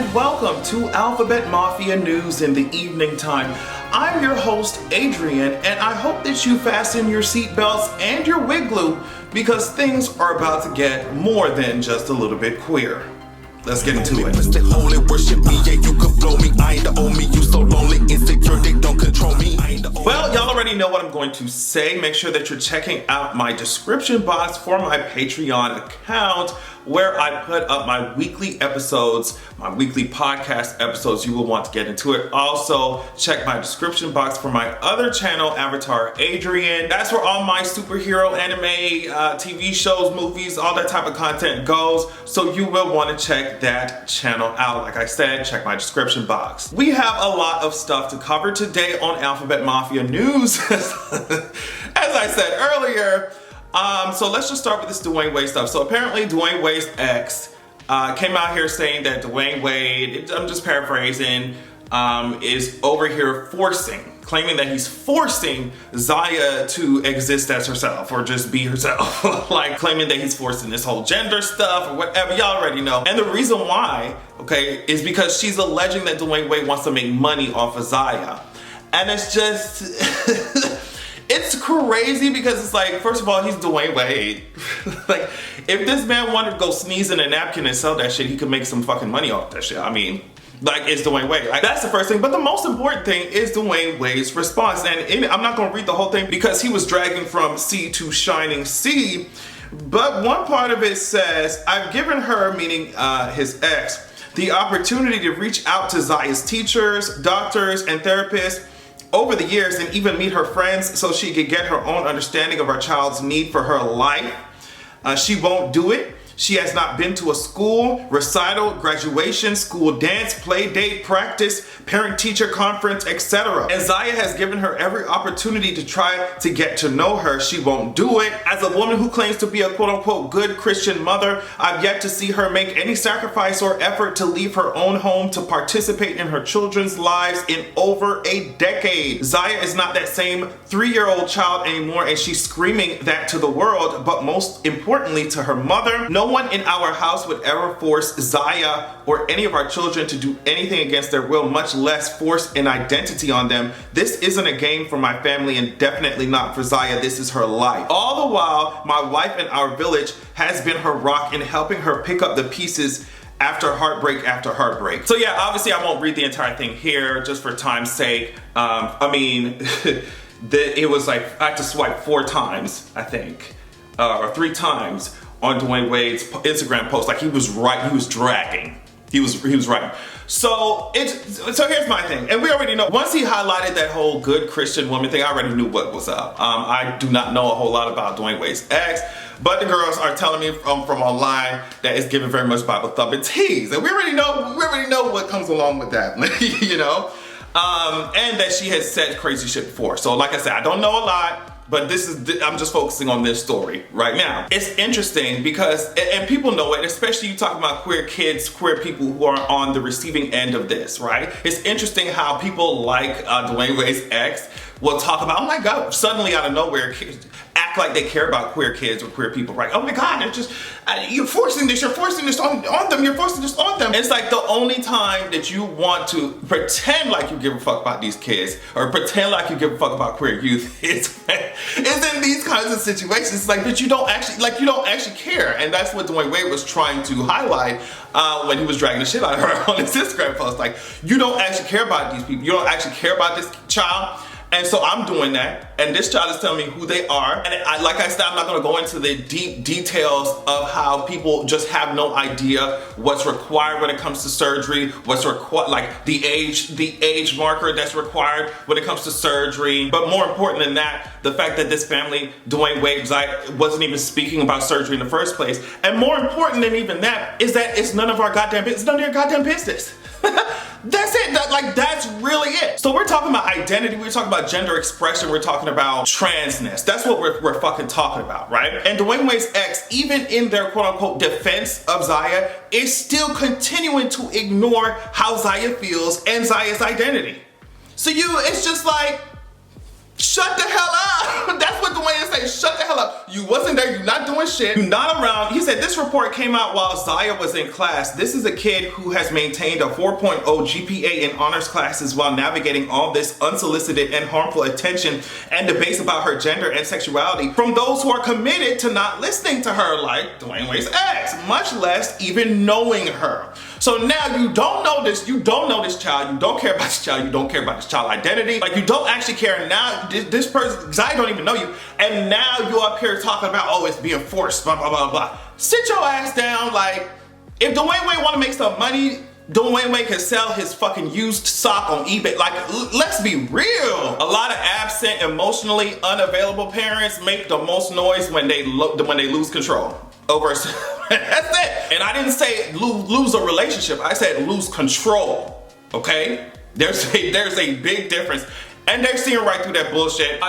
and welcome to Alphabet Mafia News in the evening time. I'm your host, Adrian, and I hope that you fasten your seatbelts and your wig glue because things are about to get more than just a little bit queer. Let's get into it. Holy worship me, yeah, you could blow me. I ain't the old me, you so lonely, insecure, they don't control me. Well, y'all already know what I'm going to say. Make sure that you're checking out my description box for my Patreon account, where I put up my weekly episodes, my weekly podcast episodes. You will want to get into it. Also, check my description box for my other channel, Avatar Adrian. That's where all my superhero anime, TV shows, movies, all that type of content goes. So you will want to check that channel out. Like I said, check my description box. We have a lot of stuff to cover today on Alphabet Mafia News. As I said earlier, so let's just start with this Dwyane Wade stuff. So apparently Dwyane Wade's ex came out here saying that Dwyane Wade, I'm just paraphrasing, is over here claiming that he's forcing Zaya to exist as herself or just be herself. Like claiming that he's forcing this whole gender stuff or whatever, y'all already know. And the reason why, okay, is because she's alleging that Dwyane Wade wants to make money off of Zaya. And it's just... It's crazy because it's like, first of all, he's Dwyane Wade. Like, if this man wanted to go sneeze in a napkin and sell that shit, he could make some fucking money off that shit. I mean, like, it's Dwyane Wade. Like, that's the first thing. But the most important thing is Dwyane Wade's response. And I'm not going to read the whole thing because he was dragging from sea to shining sea. But one part of it says, I've given her, meaning his ex, the opportunity to reach out to Zaya's teachers, doctors, and therapists over the years and even meet her friends so she could get her own understanding of our child's need for her life. She won't do it. She has not been to a school, recital, graduation, school dance, play date, practice, parent-teacher conference, etc. And Zaya has given her every opportunity to try to get to know her. She won't do it. As a woman who claims to be a quote-unquote good Christian mother, I've yet to see her make any sacrifice or effort to leave her own home to participate in her children's lives in over a decade. Zaya is not that same 3-year-old child anymore, and she's screaming that to the world, but most importantly to her mother. No one in our house would ever force Zaya or any of our children to do anything against their will, much less force an identity on them. This isn't a game for my family and definitely not for Zaya. This is her life. All the while, my wife in our village has been her rock in helping her pick up the pieces after heartbreak after heartbreak. So yeah, obviously I won't read the entire thing here just for time's sake. I mean, it was like, I had to swipe 4 times, I think, or 3 times on Dwyane Wade's Instagram post. Like he was dragging. He was right. So here's my thing, and we already know, once he highlighted that whole good Christian woman thing, I already knew what was up. I do not know a whole lot about Dwyane Wade's ex, but the girls are telling me from online that it's giving very much Bible thumping tease, and we already know what comes along with that, you know, and that she has said crazy shit before. So like I said, I don't know a lot. But I'm just focusing on this story right now. It's interesting because, and people know it, especially you talking about queer kids, queer people who are on the receiving end of this, right? It's interesting how people like Dwyane Wade's ex will talk about, oh my God, suddenly out of nowhere, act like they care about queer kids or queer people, right? Oh my God, it's just, you're forcing this on them, you're forcing this on them. It's like the only time that you want to pretend like you give a fuck about these kids or pretend like you give a fuck about queer youth is in these kinds of situations. It's like, but you don't actually care. And that's what Dwyane Wade was trying to highlight when he was dragging the shit out of her on his Instagram post. Like, you don't actually care about these people. You don't actually care about this child. And so I'm doing that, and this child is telling me who they are. And like I said, I'm not gonna go into the deep details of how people just have no idea what's required when it comes to surgery, what's required, like the age marker that's required when it comes to surgery. But more important than that, the fact that this family, Dwyane Wade, wasn't even speaking about surgery in the first place. And more important than even that is that it's none of your goddamn business. That's it. That's really it. So we're talking about identity, we're talking about gender expression, we're talking about transness. That's what we're fucking talking about, right? And Dwyane Wade's ex, even in their quote-unquote defense of Zaya, is still continuing to ignore how Zaya feels and Zaya's identity. So it's just like, Shut the hell up. That's what Dwyane said. Shut the hell up. You wasn't there. You're not doing shit. You're not around. He said this report came out while Zaya was in class. This is a kid who has maintained a 4.0 GPA in honors classes while navigating all this unsolicited and harmful attention and debates about her gender and sexuality from those who are committed to not listening to her, like Dwyane Wade's ex, much less even knowing her. So now you don't know this, you don't know this child, you don't care about this child, you don't care about this child identity, like you don't actually care. Now this person, Zaya don't even know you, and now you up here talking about, oh, it's being forced, blah, blah, blah, blah. Sit your ass down. Like, if Dwyane Wade want to make some money, Dwyane Wade can sell his fucking used sock on eBay. Like, let's be real. A lot of absent, emotionally unavailable parents make the most noise when they lose control over. That's it. And I didn't say lose a relationship. I said lose control. Okay? There's a big difference. And they're seeing right through that bullshit.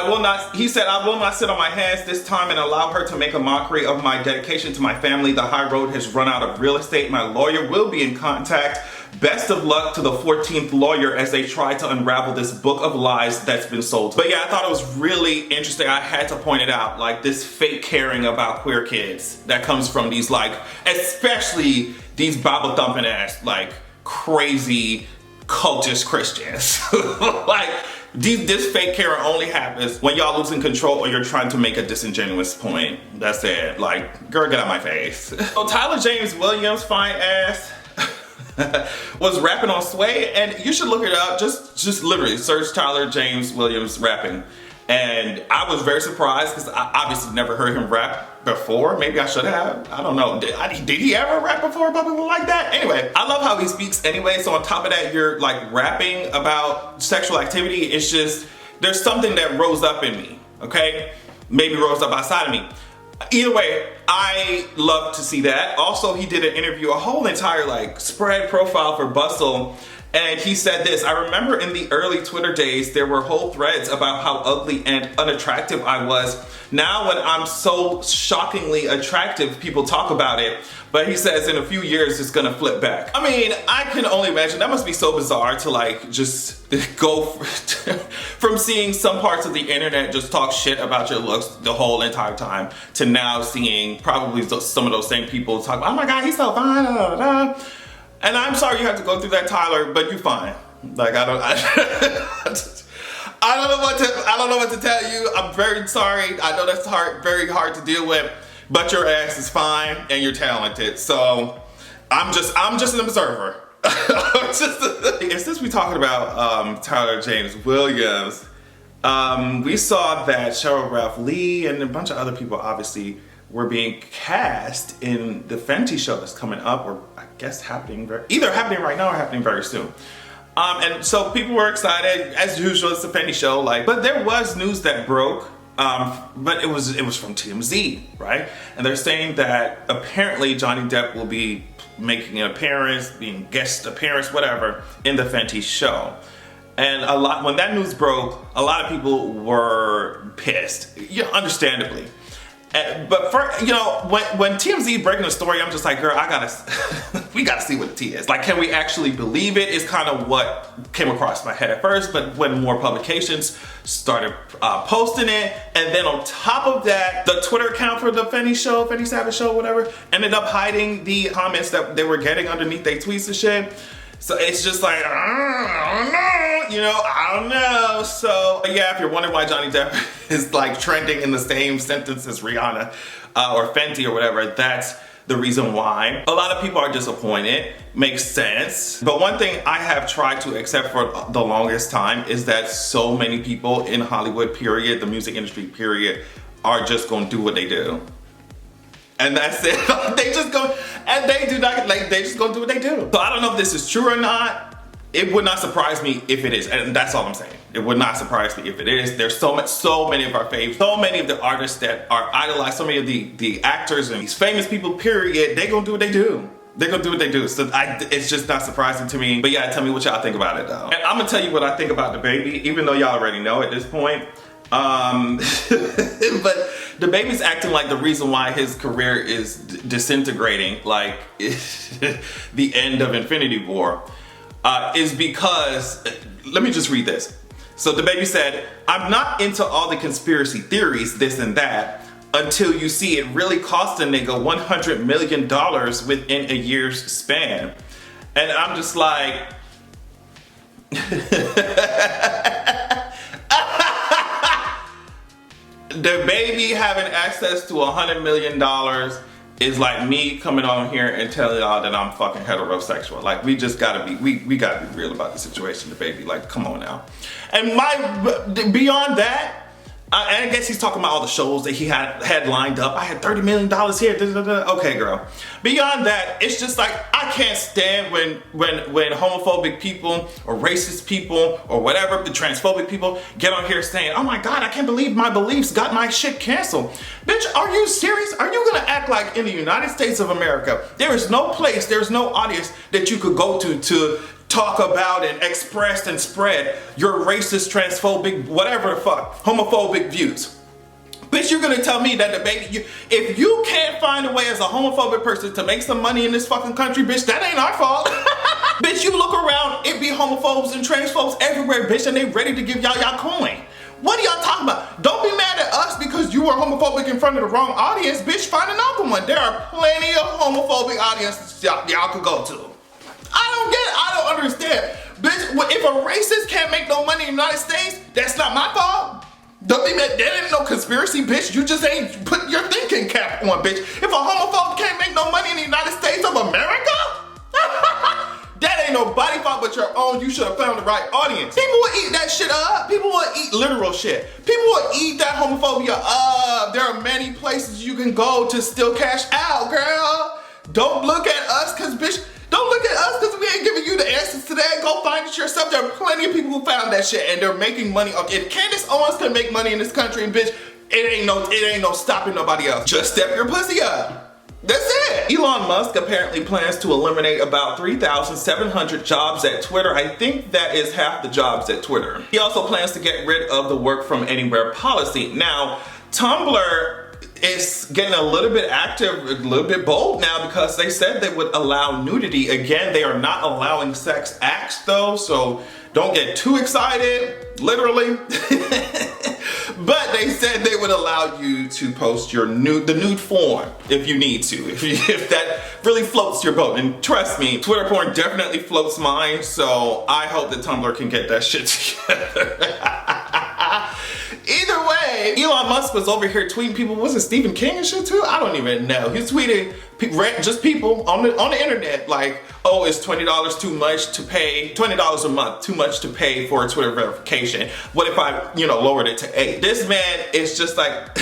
He said, I will not sit on my hands this time and allow her to make a mockery of my dedication to my family. The high road has run out of real estate. My lawyer will be in contact. Best of luck to the 14th lawyer as they try to unravel this book of lies that's been sold. But yeah, I thought it was really interesting. I had to point it out, like this fake caring about queer kids that comes from these, like, especially these Bible thumping ass, like crazy cultist Christians. Like, this fake care only happens when y'all losing control or you're trying to make a disingenuous point. That's it. Like, girl, get out my face. So Tyler James Williams, fine ass, was rapping on Sway, and you should look it up. Just literally search Tyler James Williams rapping. And I was very surprised because I obviously never heard him rap before. Maybe I should have. I don't know. Did he ever rap before about people like that? Anyway, I love how he speaks anyway. So on top of that, you're like rapping about sexual activity. It's just, there's something that rose up in me, okay? Maybe rose up outside of me. Either way, I love to see that. Also, he did an interview, a whole entire like spread profile for Bustle. And he said this: I remember in the early Twitter days, there were whole threads about how ugly and unattractive I was. Now when I'm so shockingly attractive, people talk about it. But he says in a few years, it's gonna flip back. I mean, I can only imagine. That must be so bizarre to like just go from seeing some parts of the internet just talk shit about your looks the whole entire time to now seeing probably some of those same people talk about, oh my God, he's so fine, da, da, da. And I'm sorry you have to go through that, Tyler, but you're fine. Like, I don't know what to tell you. I'm very sorry. I know that's very hard to deal with, but your ass is fine and you're talented. So I'm just an observer. And since we're talking about Tyler James Williams, we saw that Cheryl Ralph Lee and a bunch of other people obviously were being cast in the Fenty show that's coming up, or I guess either happening right now or happening very soon. And so people were excited, as usual. It's the Fenty show, like. But there was news that broke, but it was from TMZ, right? And they're saying that apparently Johnny Depp will be making an appearance, being guest appearance, whatever, in the Fenty show. And when that news broke, a lot of people were pissed, understandably. But when TMZ breaking the story, I'm just like, girl, we gotta see what the tea is. Like, can we actually believe it? Is kind of what came across my head at first, but when more publications started posting it, and then on top of that, the Twitter account for the Fenty show, Fenty Savage show, whatever, ended up hiding the comments that they were getting underneath their tweets and shit. So it's just like, I don't know. So yeah, if you're wondering why Johnny Depp is like trending in the same sentence as Rihanna or Fenty or whatever, that's the reason why. A lot of people are disappointed. Makes sense. But one thing I have tried to accept for the longest time is that so many people in Hollywood, period, the music industry, period, are just gonna do what they do. And that's it. They just go, and they do not, like, they just go do what they do. So I don't know if this is true or not. It would not surprise me if it is, and that's all I'm saying. It would not surprise me if it is. There's so many of our faves, so many of the artists that are idolized, so many of the actors and these famous people, period, they gonna do what they do. They're gonna do what they do. So it's just not surprising to me. But yeah, tell me what y'all think about it though. And I'm gonna tell you what I think about the baby, even though y'all already know at this point. But the baby's acting like the reason why his career is disintegrating, like the end of Infinity War, is because, let me just read this. So the baby said, I'm not into all the conspiracy theories, this and that, until you see it really cost a nigga $100 million within a year's span. And I'm just like, the baby having access to $100 million is like me coming on here and telling y'all that I'm fucking heterosexual. Like, we just gotta be, we gotta be real about the situation, the baby. Like, come on now. And beyond that, and I guess he's talking about all the shows that he had lined up. I had $30 million here. Okay, girl. Beyond that, it's just like, I can't stand when homophobic people or racist people or whatever, the transphobic people get on here saying, oh my God, I can't believe my beliefs got my shit canceled. Bitch, are you serious? Are you gonna act like in the United States of America, there is no place, there's no audience that you could go to talk about and express and spread your racist, transphobic, whatever the fuck, homophobic views? Bitch, you're gonna tell me that the baby, if you can't find a way as a homophobic person to make some money in this fucking country, bitch, that ain't our fault. Bitch, you look around, it be homophobes and transphobes everywhere, bitch, and they ready to give y'all coin. What are y'all talking about? Don't be mad at us because you were homophobic in front of the wrong audience, bitch, find another one. There are plenty of homophobic audiences y'all could go to. I don't understand. Bitch, if a racist can't make no money in the United States, that's not my fault. Don't be mad, that ain't no conspiracy, bitch. You just ain't put your thinking cap on, bitch. If a homophobe can't make no money in the United States of America, that ain't nobody's fault but your own. You should have found the right audience. People will eat that shit up. People will eat literal shit. People will eat that homophobia up. There are many places you can go to still cash out, girl. Don't look at us, cause bitch, don't look at us because we ain't giving you the answers to that. Go find it yourself. There are plenty of people who found that shit and they're making money. If Candace Owens can make money in this country, bitch, it ain't no stopping nobody else. Just step your pussy up. That's it. Elon Musk apparently plans to eliminate about 3,700 jobs at Twitter. I think that is half the jobs at Twitter. He also plans to get rid of the work from anywhere policy. Now, Tumblr is getting a little bit active, a little bit bold now because they said they would allow nudity. Again, they are not allowing sex acts though, so don't get too excited, literally. But they said they would allow you to post the nude form if you need to, if that really floats your boat. And trust me, Twitter porn definitely floats mine, so I hope that Tumblr can get that shit together. Either way, Elon Musk was over here tweeting people. Was it Stephen King and shit too? I don't even know. He's tweeting just people on the internet like, oh, is $20 too much to pay? $20 a month too much to pay for a Twitter verification? What if I, lowered it to $8? This man is just like,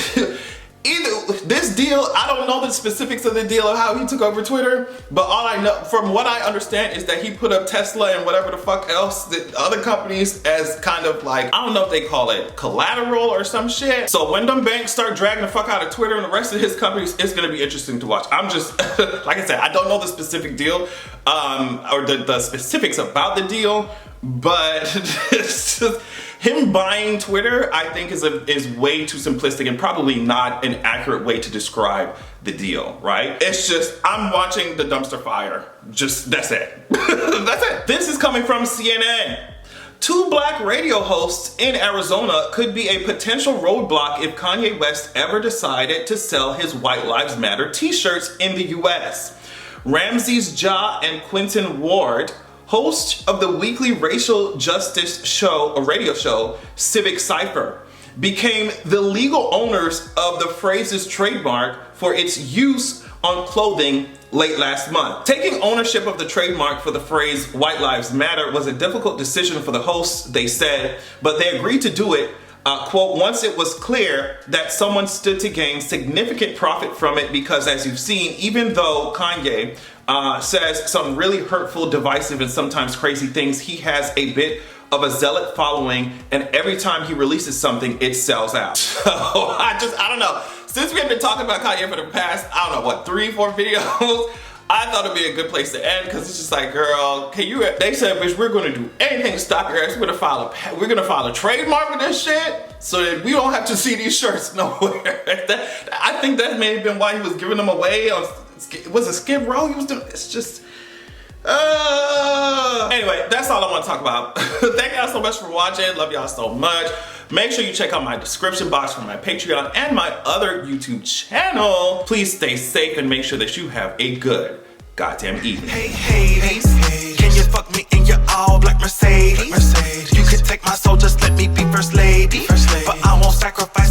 either this deal, I don't know the specifics of the deal of how he took over Twitter, but all I know, from what I understand, is that he put up Tesla and whatever the fuck else, the other companies, as kind of like, I don't know if they call it collateral or some shit. So when them banks start dragging the fuck out of Twitter and the rest of his companies, it's gonna be interesting to watch. I'm just, like I said, I don't know the specific deal, or the specifics about the deal, but it's just, him buying Twitter, I think, is way too simplistic and probably not an accurate way to describe the deal, right? It's just, I'm watching the dumpster fire. Just, that's it. That's it. This is coming from CNN. 2 black radio hosts in Arizona could be a potential roadblock if Kanye West ever decided to sell his White Lives Matter t-shirts in the US. Ramses Ja and Quentin Ward, host of the weekly racial justice show, a radio show, Civic Cypher, became the legal owners of the phrase's trademark for its use on clothing late last month. Taking ownership of the trademark for the phrase White Lives Matter was a difficult decision for the hosts, they said, but they agreed to do it, quote, once it was clear that someone stood to gain significant profit from it because, as you've seen, even though Kanye says some really hurtful, divisive, and sometimes crazy things, he has a bit of a zealot following, and every time he releases something, it sells out. So I don't know. Since we have been talking about Kanye for the past, I don't know, what, 3-4 videos, I thought it'd be a good place to end because it's just like, girl, can you? They said, bitch, we're gonna do anything to stop your ass. We're gonna file a trademark with this shit so that we don't have to see these shirts nowhere. I think that may have been why he was giving them away on. Was it Skid Row he was doing? It's just, anyway, Yep, that's all I want to talk about. Thank y'all so much for watching. Love y'all so much. Make sure you check out my description box for my Patreon and my other YouTube channel. Please stay safe and make sure that you have a good goddamn evening. Hey, Hades, can you fuck me in your all black Mercedes? You can take my soul, just let me be first lady. But I won't sacrifice